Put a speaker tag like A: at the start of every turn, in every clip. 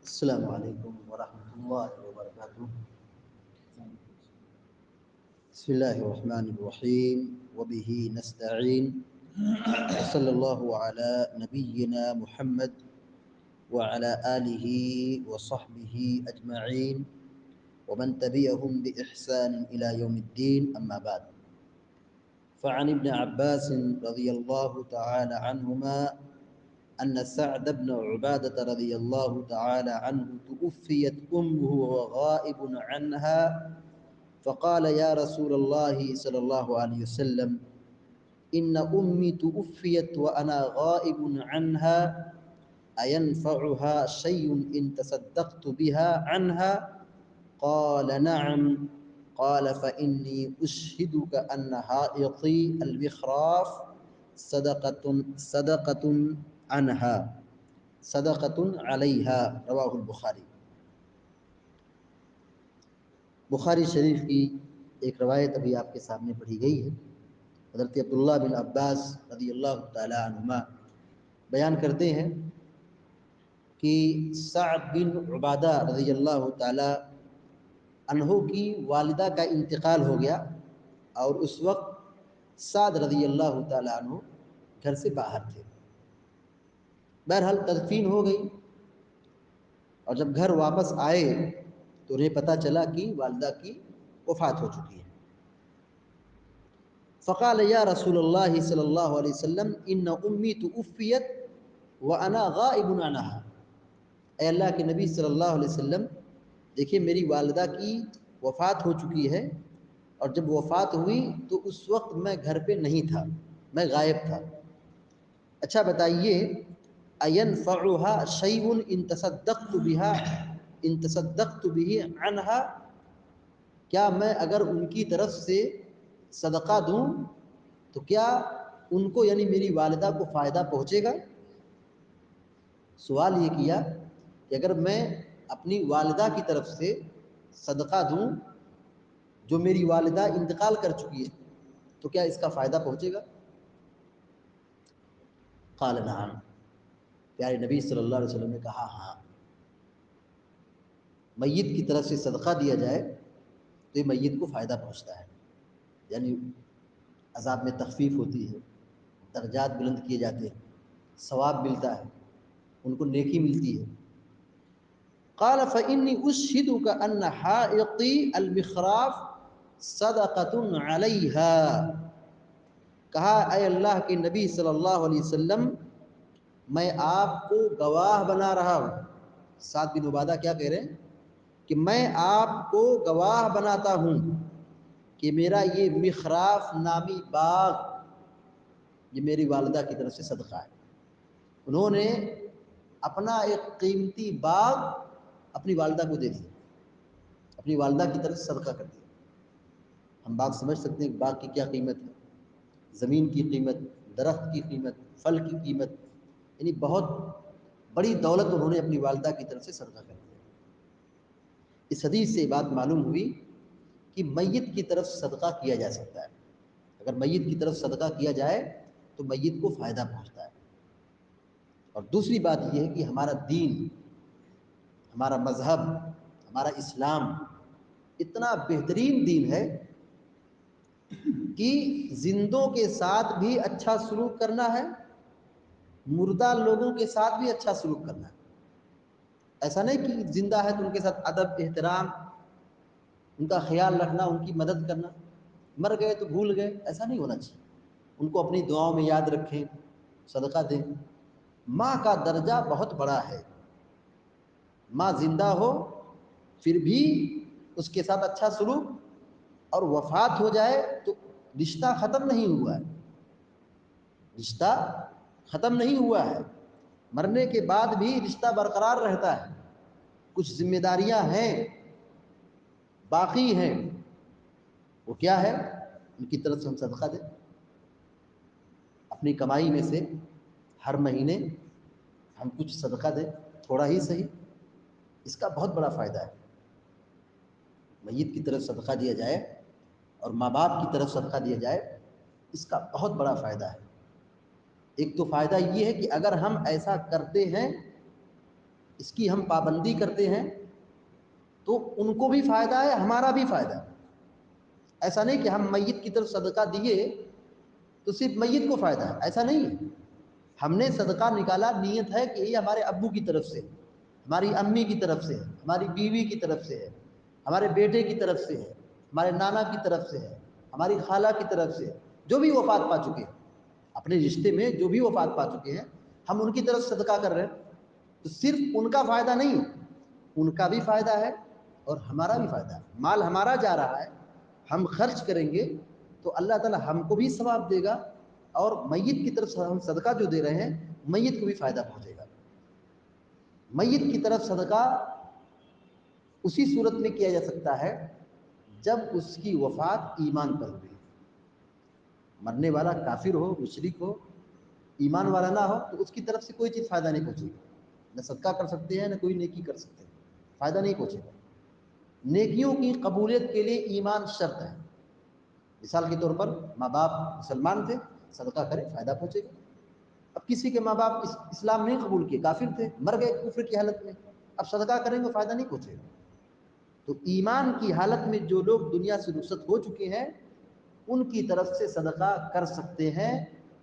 A: السلام علیکم ورحمۃ اللہ وبرکاتہ۔ بسم اللہ الرحمن الرحیم وبہ نستعین وصلی اللہ علی نبینا محمد وعلی آلہ وصحبہ اجمعین ومن تبعهم بإحسان إلى يوم الدين أما بعد فعن ابن عباس رضي الله تعالى عنهما أن سعد بن عبادة رضي الله تعالى عنه توفيت أمه وهو غائب عنها فقال يا رسول الله صلى الله عليه وسلم إن أمي توفيت وأنا غائب عنها أينفعها شيء إن تصدقت بها عنها؟ قال نعم. قال فإني أشهدك أن حائطي المخراف صدقة عنها صدقة علیہا۔ رواہ البخاری۔ بخاری شریف کی ایک روایت ابھی آپ کے سامنے پڑھی گئی ہے۔ حضرت عبداللہ بن عباس رضی اللہ تعالی عنہما بیان کرتے ہیں کہ سعد بن عبادہ رضی اللہ تعالی عنہ کی والدہ کا انتقال ہو گیا اور اس وقت سعد رضی اللہ تعالی عنہ گھر سے باہر تھے۔ بہرحال تدفین ہو گئی اور جب گھر واپس آئے تو انہیں پتہ چلا کہ والدہ کی وفات ہو چکی ہے۔ فقال یا رسول اللہ صلی اللہ علیہ وسلم ان امی توفیت وانا غائب عنہا۔ اے اللہ کے نبی صلی اللہ علیہ وسلم، دیکھیے میری والدہ کی وفات ہو چکی ہے اور جب وفات ہوئی تو اس وقت میں گھر پہ نہیں تھا، میں غائب تھا۔ اچھا بتائیے اَيَنْفَعُهَا شَيْءٌ إِن تَصَدَّقْتُ بِهِ عَنْهَا؟ کیا میں اگر ان کی طرف سے صدقہ دوں تو کیا ان کو یعنی میری والدہ کو فائدہ پہنچے گا؟ سوال یہ کیا کہ اگر میں اپنی والدہ کی طرف سے صدقہ دوں جو میری والدہ انتقال کر چکی ہے تو کیا اس کا فائدہ پہنچے گا؟ قال نعم، پیارے نبی صلی اللہ علیہ وسلم نے کہا ہاں۔ میت کی طرف سے صدقہ دیا جائے تو یہ میت کو فائدہ پہنچتا ہے، یعنی عذاب میں تخفیف ہوتی ہے، درجات بلند کیے جاتے ہیں، ثواب ملتا ہے، ان کو نیکی ملتی ہے۔ قال فإني أشهدك أن حائطي المخراف صدقة علیہا۔ کہا اے اللہ کے نبی صلی اللہ علیہ وسلم، میں آپ کو گواہ بنا رہا ہوں۔ سعد بن عبادہ کیا کہہ رہے ہیں کہ میں آپ کو گواہ بناتا ہوں کہ میرا یہ مخراف نامی باغ یہ میری والدہ کی طرف سے صدقہ ہے۔ انہوں نے اپنا ایک قیمتی باغ اپنی والدہ کو دے دیا، اپنی والدہ کی طرف سے صدقہ کر دیا۔ ہم باغ سمجھ سکتے ہیں کہ باغ کی کیا قیمت ہے، زمین کی قیمت، درخت کی قیمت، پھل کی قیمت، یعنی بہت بڑی دولت انہوں نے اپنی والدہ کی طرف سے صدقہ کر دیا۔ اس حدیث سے یہ بات معلوم ہوئی کہ میت کی طرف صدقہ کیا جا سکتا ہے۔ اگر میت کی طرف صدقہ کیا جائے تو میت کو فائدہ پہنچتا ہے۔ اور دوسری بات یہ ہے کہ ہمارا دین، ہمارا مذہب، ہمارا اسلام اتنا بہترین دین ہے کہ زندوں کے ساتھ بھی اچھا سلوک کرنا ہے، مردہ لوگوں کے ساتھ بھی اچھا سلوک کرنا ہے۔ ایسا نہیں کہ زندہ ہے تو ان کے ساتھ ادب، احترام، ان کا خیال رکھنا، ان کی مدد کرنا، مر گئے تو بھول گئے، ایسا نہیں ہونا چاہیے۔ ان کو اپنی دعاؤں میں یاد رکھیں، صدقہ دیں۔ ماں کا درجہ بہت بڑا ہے، ماں زندہ ہو پھر بھی اس کے ساتھ اچھا سلوک، اور وفات ہو جائے تو رشتہ ختم نہیں ہوا ہے، رشتہ ختم نہیں ہوا ہے، مرنے کے بعد بھی رشتہ برقرار رہتا ہے۔ کچھ ذمہ داریاں ہیں، باقی ہیں، وہ کیا ہے؟ ان کی طرف سے ہم صدقہ دیں، اپنی کمائی میں سے ہر مہینے ہم کچھ صدقہ دیں، تھوڑا ہی صحیح، اس کا بہت بڑا فائدہ ہے۔ میت کی طرف صدقہ دیا جائے اور ماں باپ کی طرف صدقہ دیا جائے، اس کا بہت بڑا فائدہ ہے۔ ایک تو فائدہ یہ ہے کہ اگر ہم ایسا کرتے ہیں اس کی ہم پابندی کرتے ہیں تو ان کو بھی فائدہ ہے، ہمارا بھی فائدہ ہے۔ ایسا نہیں کہ ہم میت کی طرف صدقہ دیے تو صرف میت کو فائدہ ہے، ایسا نہیں ہے۔ ہم نے صدقہ نکالا، نیت ہے کہ یہ ہمارے ابو کی طرف سے، ہماری امی کی طرف سے، ہماری بیوی کی طرف سے ہے، ہمارے بیٹے کی طرف سے ہے، ہمارے نانا کی طرف سے ہے، ہماری خالہ کی طرف سے، جو بھی وفات پا چکے ہیں، اپنے رشتے میں جو بھی وفات پا چکے ہیں، ہم ان کی طرف صدقہ کر رہے ہیں۔ تو صرف ان کا فائدہ نہیں، ان کا بھی فائدہ ہے اور ہمارا بھی فائدہ ہے۔ مال ہمارا جا رہا ہے، ہم خرچ کریں گے تو اللہ تعالیٰ ہم کو بھی ثواب دے گا، اور میت کی طرف ہم صدقہ جو دے رہے ہیں میت کو بھی فائدہ پہنچے گا۔ میت کی طرف صدقہ اسی صورت میں کیا جا سکتا ہے جب اس کی وفات ایمان پر ہوئی، مرنے والا کافر ہو، مشرک ہو، ایمان والا نہ ہو، تو اس کی طرف سے کوئی چیز فائدہ نہیں پہنچے گی، نہ صدقہ کر سکتے ہیں، نہ کوئی نیکی کر سکتے ہیں، فائدہ نہیں پہنچے گا۔ نیکیوں کی قبولیت کے لیے ایمان شرط ہے۔ مثال کے طور پر ماں باپ مسلمان تھے، صدقہ کرے فائدہ پہنچے گا۔ اب کسی کے ماں باپ اسلام نہیں قبول کیے، کافر تھے، مر گئے کفر کی حالت میں، اب صدقہ کریں گے فائدہ نہیں پہنچے گا۔ تو ایمان کی حالت میں جو لوگ دنیا سے رخصت ہو چکے ہیں ان کی طرف سے صدقہ کر سکتے ہیں۔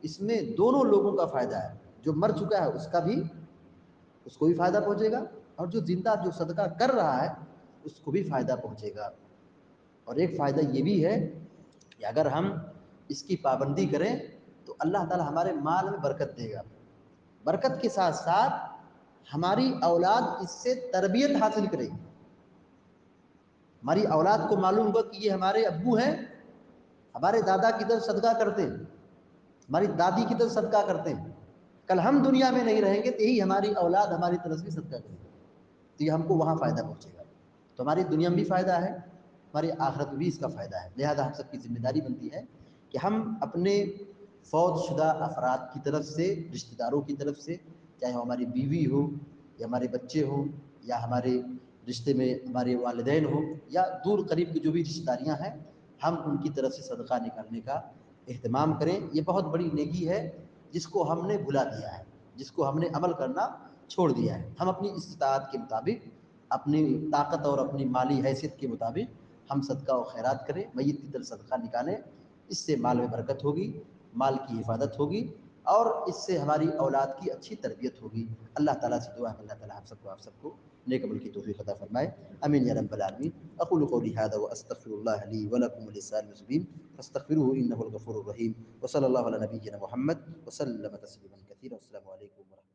A: اس میں دونوں لوگوں کا فائدہ ہے، جو مر چکا ہے اس کا بھی، اس کو بھی فائدہ پہنچے گا، اور جو زندہ جو صدقہ کر رہا ہے اس کو بھی فائدہ پہنچے گا۔ اور ایک فائدہ یہ بھی ہے کہ اگر ہم اس کی پابندی کریں تو اللہ تعالی ہمارے مال میں برکت دے گا، برکت کے ساتھ ساتھ ہماری اولاد اس سے تربیت حاصل کرے گی۔ ہماری اولاد کو معلوم ہوگا کہ یہ ہمارے ابو ہیں، ہمارے دادا کی طرف صدقہ کرتے ہیں، ہماری دادی کی طرف صدقہ کرتے ہیں، کل ہم دنیا میں نہیں رہیں گے تو یہی ہماری اولاد ہماری طرف سے صدقہ کرے گی، تو یہ ہم کو وہاں فائدہ پہنچے گا۔ تو ہماری دنیا میں بھی فائدہ ہے، ہماری آخرت میں بھی اس کا فائدہ ہے۔ لہذا ہم سب کی ذمہ داری بنتی ہے کہ ہم اپنے فوت شدہ افراد کی طرف سے، رشتہ داروں کی طرف سے، چاہے وہ ہماری بیوی ہو یا ہمارے بچے ہوں یا ہمارے رشتے میں ہمارے والدین ہوں یا دور قریب کی جو بھی رشتہ داریاں ہیں، ہم ان کی طرف سے صدقہ نکالنے کا اہتمام کریں۔ یہ بہت بڑی نیکی ہے جس کو ہم نے بھلا دیا ہے، جس کو ہم نے عمل کرنا چھوڑ دیا ہے۔ ہم اپنی استطاعت کے مطابق، اپنی طاقت اور اپنی مالی حیثیت کے مطابق ہم صدقہ و خیرات کریں، میت کی طرف صدقہ نکالیں۔ اس سے مال میں برکت ہوگی، مال کی حفاظت ہوگی، اور اس سے ہماری اولاد کی اچھی تربیت ہوگی۔ اللہ تعالیٰ سے دعا ہے اللہ تعالیٰ ہم سب کو، آپ سب کو نیک عمل کی توفیق عطا فرمائے، امین یا رب العالمین۔ اقول قولی ھذا واستغفر اللہ لی ولکم ولسائر المسلمین فاستغفروه انه الغفور الرحیم، وصلی اللہ علی نبینا محمد وسلم تسلیما کثیرا۔ السلام علیکم ورحمۃ اللہ۔